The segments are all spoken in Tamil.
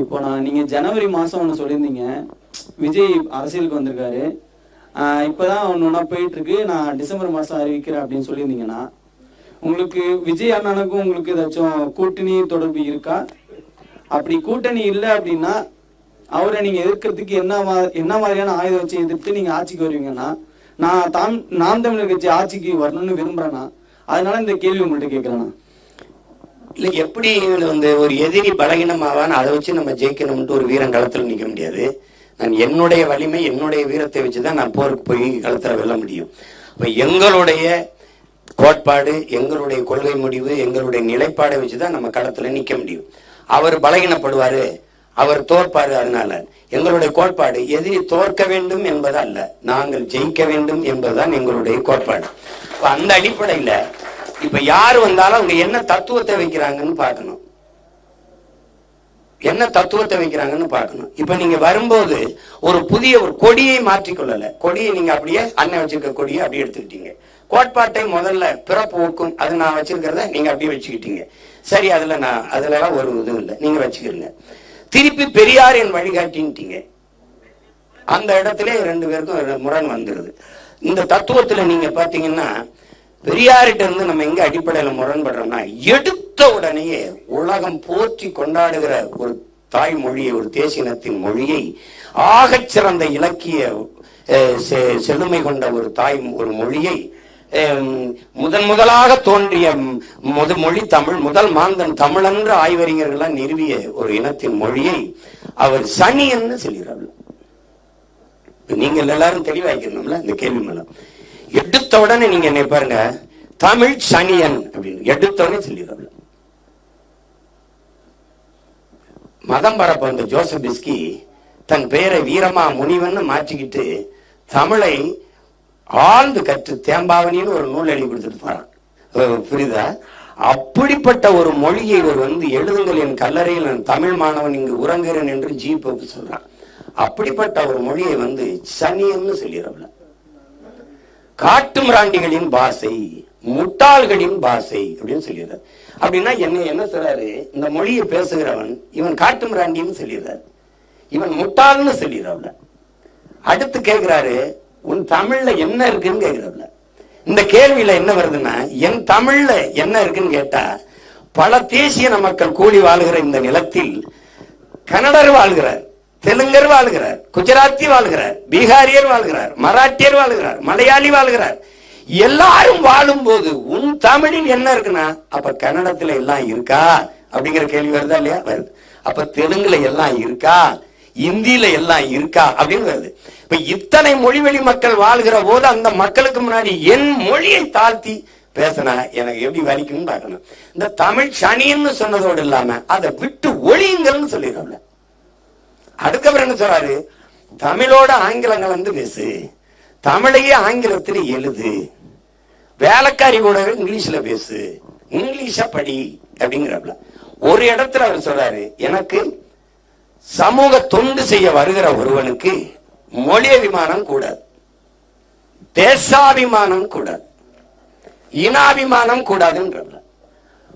இப்போ நீங்கள் ஜனவரி மாதம் ஒன்று சொல்லியிருந்தீங்க, விஜய் அரசியலுக்கு வந்திருக்காரு, இப்போதான் ஒன்று போயிட்டு இருக்கு, நான் டிசம்பர் மாதம் அறிவிக்கிறேன் அப்படின்னு சொல்லியிருந்தீங்கன்னா, உங்களுக்கு விஜய் அண்ணனுக்கும் உங்களுக்கு ஏதாச்சும் கூட்டணி தொடர்பு இருக்கா? அப்படி கூட்டணி இல்லை அப்படின்னா அவரை நீங்க எதிர்க்கிறதுக்கு என்ன மாதிரியான ஆயுதம் வச்சு எதிர்த்து நீங்க ஆட்சிக்கு வருவீங்கன்னா, நாம் தமிழர் கட்சி ஆட்சிக்கு வரணும்னு விரும்புறேன்னா, அதனால இந்த கேள்வி உங்கள்கிட்ட கேட்கிறேன்னா. இல்லை, எப்படி ஒரு எதிரி பலகீனமாவான்னு அதை வச்சு நம்ம ஜெயிக்கணும்ட்டு ஒரு வீரன் களத்தில் நிற்க முடியாது. நான் என்னுடைய வலிமை என்னுடைய வீரத்தை வச்சுதான் நான் போருக்கு போய் களத்தில் வெல்ல முடியும். இப்போ எங்களுடைய கோட்பாடு, எங்களுடைய கொள்கை முடிவு, எங்களுடைய நிலைப்பாடை வச்சுதான் நம்ம களத்துல நிற்க முடியும். அவர் பலகீனப்படுவாரு, அவர் தோற்பாரு. அதனால எங்களுடைய கோட்பாடு எதிரி தோற்க வேண்டும் என்பது அல்ல, நாங்கள் ஜெயிக்க வேண்டும் என்பதுதான் எங்களுடைய கோட்பாடு. அந்த அடிப்படையில இப்ப யாரு வந்தாலும் அவங்க என்ன தத்துவத்தை வைக்கிறாங்கன்னு பார்க்கணும், என்ன தத்துவத்தை வைக்கிறாங்கன்னு பார்க்கணும். இப்ப நீங்க வரும்போது ஒரு புதிய ஒரு கொடியை மாற்றிக்கொள்ளல, கொடியை நீங்க அப்படியே அண்ணன் வச்சிருக்க கொடியை அப்படியே எடுத்துக்கிட்டீங்க. கோட்பாட்டை முதல்ல பிறப்பு ஊக்கும், அது நான் வச்சிருக்கிறத நீங்க அப்படியே வச்சுக்கிட்டீங்க. சரி, அதுலலாம் ஒரு இதுவும் இல்லை, நீங்க வச்சுக்கிறீங்க. திருப்பி பெரியார் என் வழிகாட்டின்ட்டீங்க. அந்த இடத்துல ரெண்டு பேருக்கும் முரண் வந்துருது. இந்த தத்துவத்துல நீங்க பாத்தீங்கன்னா பெரியார்கிட்ட இருந்து நம்ம எங்க அடிப்படையில முரண்படுறோம்னா, எடுத்த உடனேயே உலகம் போற்றி கொண்டாடுகிற ஒரு தாய்மொழியை, ஒரு தேசியத்தின் மொழியை, ஆகச் சிறந்த இலக்கிய செழுமை கொண்ட ஒரு மொழியை, முதலாக தோன்றிய மொழி தமிழ், முதல் மாந்தன் தமிழென்ற ஆய்வறிஞர்களால் நிறுவிய ஒரு இனத்தின் மொழியை அவர் சனியன்னு சொல்லிடுறாங்க. நீங்க எல்லாரும் தெளிவாக்கணும்ல இந்த கேள்வி மேல. எடுத்த உடனே நீங்க என்ன பாருங்க, தமிழ் சனியன் அப்படின்னு எடுத்த உடனே சொல்லிடுறாங்க. மதம் பரப்ப வந்த ஜோசப் பிஸ்கி தன் பெயரை வீரமா முனிவன் மாற்றிக்கிட்டு தமிழை ஆழ்ந்து கற்று தேம்பாவணின்னு ஒரு நூல் எழுதி கொடுத்துட்டு போறான். புரியுதா? அப்படிப்பட்ட ஒரு மொழியை ஒரு எழுதுங்கள், என் கல்லறையில் நான் தமிழ் மாணவன் இங்கு உறங்குகிறேன் என்று ஜீப்பு சொல்றான். அப்படிப்பட்ட ஒரு மொழியை சனியன்னு சொல்லிடுறவள. காட்டு மிராண்டிகளின் பாசை, முட்டாள்களின் பாசை அப்படின்னு சொல்லிடுறாரு. அப்படின்னா என்ன சொல்றாரு, இந்த மொழியை பேசுகிறவன் இவன் காட்டு மிராண்டின்னு சொல்லிடுறாரு, இவன் முட்டாள்னு சொல்லிடுறவள. அடுத்து கேட்கிறாரு, உன் தமிழ்ல என்ன இருக்குன்னு கேட்கிறவள. இந்த கேள்வியில என்ன வருதுன்னா, என் தமிழ்ல என்ன இருக்குன்னு கேட்டா, பல தேசிய மக்கள் கூடி வாழ்கிற இந்த நிலத்தில் கன்னடர் வாழ்கிறார், தெலுங்கர் வாழ்கிறார், குஜராத்தி வாழ்கிறார், பீகாரியர் வாழ்கிறார், மராட்டியர் வாழ்கிறார், மலையாளி வாழ்கிறார். எல்லாரும் வாழும் போது உன் தமிழில் என்ன இருக்குன்னா, அப்ப கன்னடத்துல எல்லாம் இருக்கா அப்படிங்கிற கேள்வி வருதா இல்லையா? வருது. அப்ப தெலுங்குல எல்லாம் இருக்கா, இந்தியில எல்லாம் இருக்கா அப்படின்னு வருது. இப்ப இத்தனை மொழிவெளி மக்கள் வாழ்கிற போது அந்த மக்களுக்கு முன்னாடி என் மொழியை தாழ்த்தி பேசினா எனக்கு எப்படி வலிக்கும்னு பார்க்கணும். இந்த தமிழ் சனின்னு சொன்னதோடு இல்லாம அதை விட்டு ஒழியுங்கள்னு சொல்லிடுறோம்ல. அதுக்கப்புறம் என்ன சொல்றாரு, தமிழோட ஆங்கிலங்கள் பேசு, தமிழையே ஆங்கிலத்தில் எழுது, வேலைக்காரி கூட இங்கிலீஷ்ல பேசு, இங்கிலீஷ படி அப்படிங்கிறப்பல. ஒரு இடத்துல அவர் சொல்றாரு, எனக்கு சமூக தொண்டு செய்ய வருகிற ஒருவனுக்கு மொழியபிமானம் கூடாது, தேசாபிமானம் கூடாது, இனாபிமானம் கூடாதுன்ற.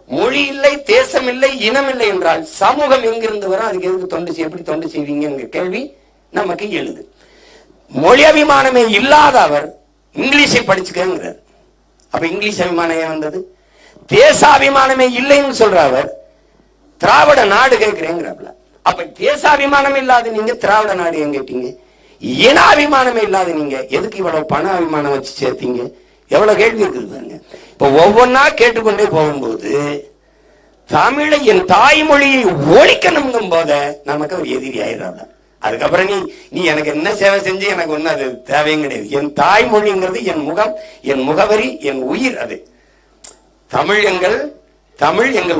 மொழி இல்லை, தேசம் இல்லை, இனம் இல்லை என்றால் சமூகம் எங்கிருந்து வரும்? அதுக்கு எதுக்கு தொண்டு செய்ய, எப்படி தொண்டு செய்வீங்க கேள்வி நமக்கு எழுது. மொழி அபிமானமே இல்லாத அவர் இங்கிலீஷை படிச்சுக்கிறார். அப்ப இங்கிலீஷ் அபிமானம் ஏன் வந்தது? தேசாபிமானமே இல்லைன்னு சொல்ற அவர் திராவிட நாடு கேட்கிறேங்கிறப்பல. அப்ப தேசாபிமானம் இல்லாத நீங்க திராவிட நாடு ஏன் கேட்டீங்க? இனாபிமானமே இல்லாத நீங்க எதுக்கு இவ்வளவு பண அபிமானம் வச்சு சேர்த்தீங்க? எவ்வளவு கேள்வி இருக்குது பாருங்க. இப்ப ஒவ்வொன்னா கேட்டுக்கொண்டே போகும்போது தமிழை, என் தாய்மொழியை ஒழிக்கணுங்கும் போத நமக்கு ஒரு எதிரி ஆயிடுறாங்க. அதுக்கப்புறம் நீ எனக்கு என்ன சேவை செஞ்சு எனக்கு ஒண்ணு அது தேவையும் கிடையாது. என் தாய்மொழிங்கிறது என் முகம், என் முகவரி, என் உயிர். அது தமிழ் எங்கள்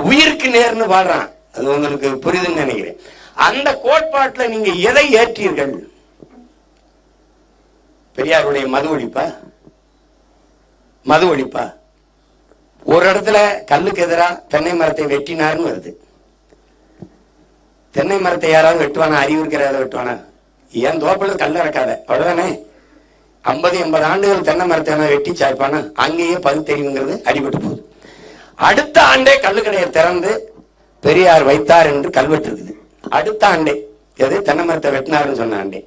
உயிருக்கு நேர்னு பாடுறான். அது உங்களுக்கு புரியுதுன்னு நினைக்கிறேன். அந்த கோட்பாட்டுல நீங்க எதை ஏற்றீர்கள்? பெரியாருடைய மது ஒழிப்பா? ஒரு இடத்துல கல்லுக்கு எதிராக தென்னை மரத்தை வெட்டினார்னு வருது. தென்னை மரத்தை யாராவது வெட்டுவானா? அறிவு இருக்கிற வெட்டுவானா? ஏன் தோப்பில் கல் இறக்காத, அவ்வளவுதானே. 50-80 ஆண்டுகள் தென்னை மரத்தை வெட்டி சாய்ப்பானா? அங்கேயே பகுத்தறிவுங்கிறது அடிபட்டு போகுது. அடுத்த ஆண்டே கல்லுக்கடையை திறந்து பெரியார் வைத்தார் என்று கல்வெட்டு இருக்குது. அடுத்த ஆண்டே எது தென்னை மரத்தை வெட்டினாருன்னு சொன்ன ஆண்டே.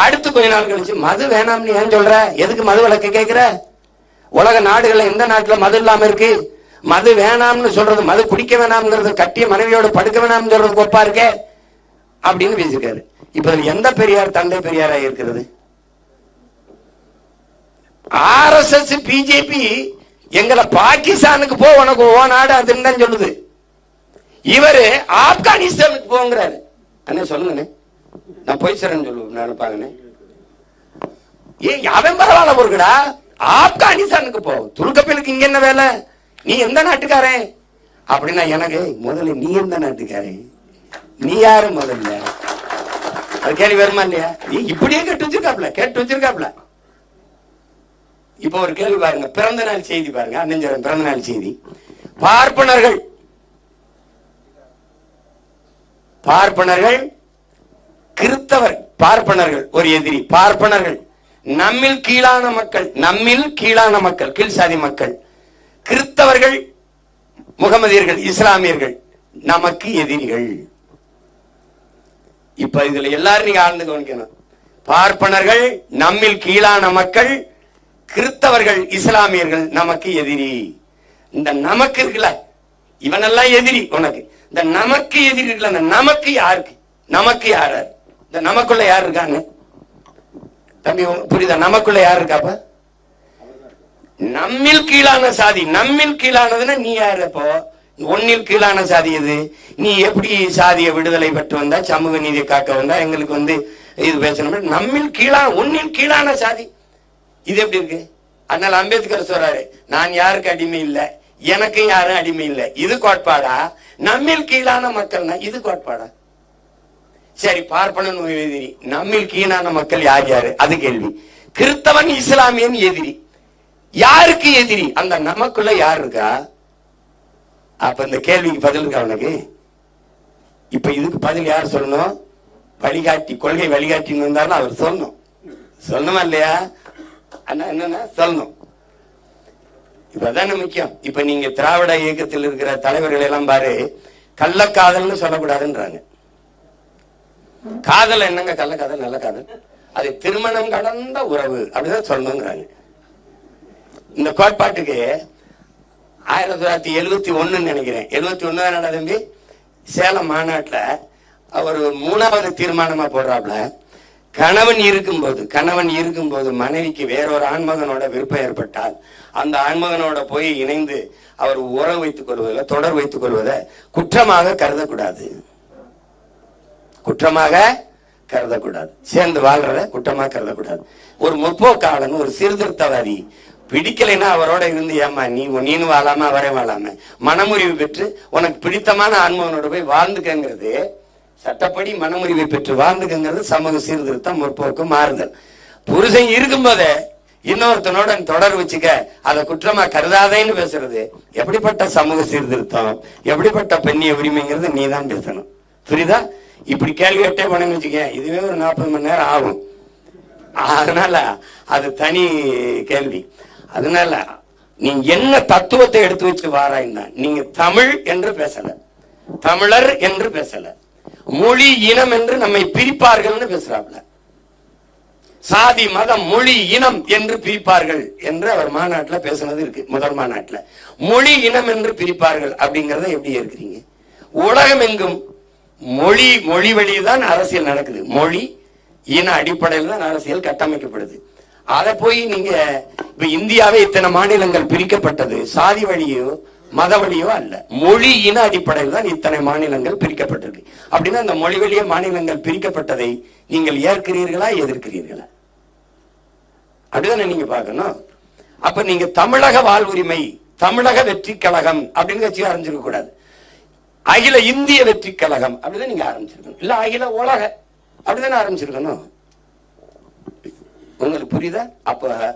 அடுத்து கொஞ்ச நாள் கழிச்சு மது வேணாம்னு ஏன் சொல்ற, எதுக்கு மது விலக்கு கேட்கிற? உலக நாடுகள்ல எந்த நாட்டுல மது இல்லாம இருக்கு? மது வேணாம்னு சொல்றது, மது குடிக்க வேணாம்ங்கிறது, கட்டிய மனைவியோட படுக்க வேணாம்னு சொல்றது ஒப்பா இருக்கே அப்படின்னு பேசிருக்காரு. இப்ப எந்த பெரியார் தந்தை பெரியாரா இருக்கிறது? RSS பிஜேபி எங்களை பாகிஸ்தானுக்கு போ, உனக்கு ஓ நாடு அதுன்னு தான் சொல்லுது. இவரு ஆப்கானிஸ்தானுக்கு போங்கிறாரு. அண்ணே சொல்லுங்கண்ணே, நான் போய் சொல்றேன்னு சொல்லுவேன் நினைப்பாங்கண்ணே. அவன் பரவாயில்ல பொருக்குடா, ஆப்கானிஸ்தானுக்கு போ, துருக்கப்பிலுக்கு இங்க என்ன வேலை, நீ எந்த நாட்டுக்காரன் அப்படின்னா எனக்கு முதல்ல நீ எந்த நாட்டுக்காரன், நீ யாரு முதல்ல, அது கேள்வி வருமா இல்லையா? நீ இப்படியே கேட்டு வச்சிருக்காப்ல. இப்ப ஒரு கேள்வி பாருங்க, பிறந்த நாள் செய்தி பாருங்க, அண்ணன் பிறந்த நாள் செய்தி. பார்ப்பனர்கள் கிறிஸ்தவர், பார்ப்பனர்கள் ஒரு எதிரி, பார்ப்பனர்கள் நம்மில் கீழான மக்கள், கீழ் சாதி மக்கள், கிறிஸ்தவர்கள், முகமதியர்கள், இஸ்லாமியர்கள் நமக்கு எதிரிகள். இப்ப இதுல எல்லாரும் நீங்க ஆழ்ந்து கவனிக்கணும். பார்ப்பனர்கள் நம்மில் கீழான மக்கள், கிறிஸ்தவர்கள், இஸ்லாமியர்கள் நமக்கு எதிரி. இந்த நமக்கு இருக்குல்ல, இவனெல்லாம் எதிரி உனக்கு. இந்த நமக்கு எதிரி இருக்குல்ல, இந்த நமக்கு யாருக்கு, நமக்கு யாரு, இந்த நமக்குள்ள யார் இருக்காங்க தம்பி புரியுதா? நமக்குள்ள யார் இருக்காப்ப? நம்மில் கீழான சாதி. நம்மில் கீழானதுன்னா நீ யாரு? அப்போ ஒன்னில் கீழான சாதி எது? நீ எப்படி சாதிய விடுதலை பெற்று வந்தா, சமூக நீதியை காக்க வந்தா, எங்களுக்கு இது பேசணும். நம்மில் ஒன்னில் கீழான சாதி இது எப்படி இருக்கு? அதனால அம்பேத்கர் சொல்றாரு, நான் யாருக்கு அடிமை இல்லை, எனக்கு யாரும் அடிமை இல்லை. இது கோட்பாடா? நம்மில் கீழான மக்கள்னா இது கோட்பாடா? சரி, பார்ப்பனன் எதிரி, நம்மில் கீழான மக்கள் யார் யாரு? அது கேள்வி. கிறிஸ்தவன், இஸ்லாமியன் எதிரி. யாருக்கு எதிரி? அந்த நமக்குள்ள யார் இருக்கா? அப்ப இந்த கேள்விக்கு பதில் இருக்கா உனக்கு? இப்ப இதுக்கு பதில் யார் சொல்லணும்? வழிகாட்டி, கொள்கை வழிகாட்டின்னு வந்தாலும் அவர் சொல்லணுமா இல்லையா? என்னன்னா சொல்லணும். இப்பதானே முக்கியம். இப்ப நீங்க திராவிட இயக்கத்தில் இருக்கிற தலைவர்கள் எல்லாம் பாரு, கள்ளக்காதல்னு சொல்லக்கூடாதுன்றாங்க. காதல் என்னங்க? கள்ளக்காதல், நல்ல காதல், அது திருமணம் கடந்த உறவு அப்படிதான் சொல்லணுங்கிறாங்க. இந்த கோட்பாட்டுக்கு 1971 நினைக்கிறேன், 71 தானடா தம்பி, சேலம் மாநாட்டுல அவர் 3வது தீர்மானமா போடுறாப்ல, கணவன் இருக்கும்போது மனைவிக்கு வேறொரு ஆண்மகனோட விருப்பம் ஏற்பட்டால் அந்த ஆண்மகனோட போய் இணைந்து அவர் உறவு வைத்துக் கொள்வதில்லை, தொடர் வைத்துக் கொள்வதை குற்றமாக கருதக்கூடாது. சேர்ந்து வாழ்றத குற்றமாக கருதக்கூடாது. ஒரு முற்போக்காளன், ஒரு சீர்திருத்தவாதி பிடிக்கலைன்னா அவரோட இருந்து, ஏமா நீனும் வாழாம அவரே வாழாம மனமுறிவு பெற்று உனக்கு பிடித்தமான ஆண்மகனோட போய் வாழ்ந்துக்கிறது, சட்டப்படி மனமுறிவை பெற்று வாழ்ந்துக்கிறது சமூக சீர்திருத்தம், முற்போக்கு, மாறுதல். புருஷன் இருக்கும்போதே இன்னொருத்தனோட தொடர் வச்சுக்க, அதை குற்றமா கருதாதேன்னு பேசுறது எப்படிப்பட்ட சமூக சீர்திருத்தம், எப்படிப்பட்ட பெண்ணிய உரிமைங்கிறது நீ தான் பேசணும். புரியுதா? இப்படி கேள்வி கேட்டே போனேன்னு வச்சுக்க, இதுவே ஒரு 40 மணி நேரம் ஆகும். அதனால அது தனி கேள்வி. அதனால நீங்க என்ன தத்துவத்தை எடுத்து வச்சு வாராய்னா, நீங்க தமிழ் என்று பேசல, தமிழர் என்று பேசல, மொழி இனம் என்று நம்மை பிரிப்பார்கள் பேசுறாப்ல. சாதி, மதம், மொழி, இனம் என்று பிரிப்பார்கள் என்று அவர் மாநாட்டில் பேசுனது இருக்கு. முதல் மாநாட்டில் மொழி இனம் என்று பிரிப்பார்கள் அப்படிங்கறத எப்படி இருக்கிறீங்க? உலகம் எங்கும் மொழி வழிதான் அரசியல் நடக்குது. மொழி இன அடிப்படையில் தான் அரசியல் கட்டமைக்கப்படுது. அதை போய் நீங்க இப்ப இந்தியாவே இத்தனை மாநிலங்கள் பிரிக்கப்பட்டது சாதி வழியோ மத வழியோ அல்ல, மொழி இன அடிப்படையில் தான் இத்தனை மாநிலங்கள் பிரிக்கப்பட்டிருக்கு. அப்படின்னா அந்த மொழி வழிய மாநிலங்கள் பிரிக்கப்பட்டதை நீங்கள் ஏற்கிறீர்களா, எதிர்க்கிறீர்களா? அப்படிதானே நீங்க பார்க்கணும். அப்ப நீங்க தமிழக வாழ்வுரிமை, தமிழக வெற்றி கழகம் அப்படின்னு கட்சி ஆரம்பிச்சிருக்க கூடாது. அகில இந்திய வெற்றி கழகம் அப்படிதான் நீங்க ஆரம்பிச்சிருக்கணும். இல்ல அகில உலக அப்படிதானே ஆரம்பிச்சிருக்கணும். உங்களுக்கு புரியுதா? அப்ப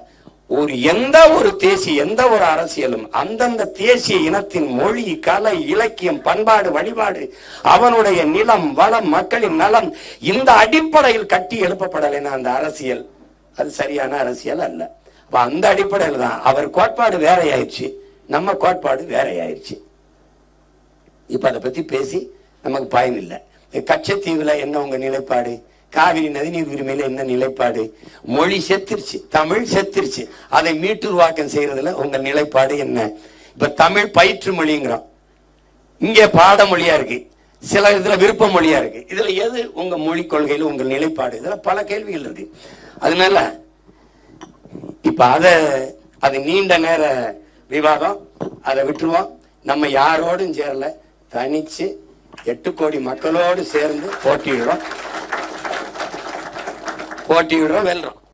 எந்த ஒரு அரசியலும் அந்தந்த தேசிய இனத்தின் மொழி, கலை, இலக்கியம், பண்பாடு, வழிபாடு, அவனுடைய நிலம், வளம், மக்களின் நலம், இந்த அடிப்படையில் கட்டி எழுப்பப்படலைன்னா அந்த அரசியல் அது சரியான அரசியல் அல்ல. அந்த அடிப்படையில் தான் அவர் கோட்பாடு வேறையாயிருச்சு, நம்ம கோட்பாடு வேறையாயிருச்சு. இப்ப அதை பத்தி பேசி நமக்கு பயன் இல்லை. கச்சத்தீவுல என்ன உங்க நிலைப்பாடு? காவிரி நதிநீர் உரிமையில என்ன நிலைப்பாடு? மொழி செத்துருச்சு, தமிழ் செத்துருச்சு, அதை மீட்டுருவாக்கம் செய்யறதுல உங்க நிலைப்பாடு என்ன? இப்ப தமிழ் பயிற்று மொழிங்கிறோம், இங்க பாடமொழியா இருக்கு, சில இதுல விருப்ப மொழியா இருக்கு. இதுல எது உங்க மொழி கொள்கையில உங்க நிலைப்பாடு? இதுல பல கேள்விகள் இருக்கு. அதனால இப்ப அது நீண்ட நேர விவாதம், அதை விட்டுருவோம். நம்ம யாரோடும் சேரல, தனிச்சு 8 கோடி மக்களோடு சேர்ந்து போட்டியிடுறோம், வெல்றோம்.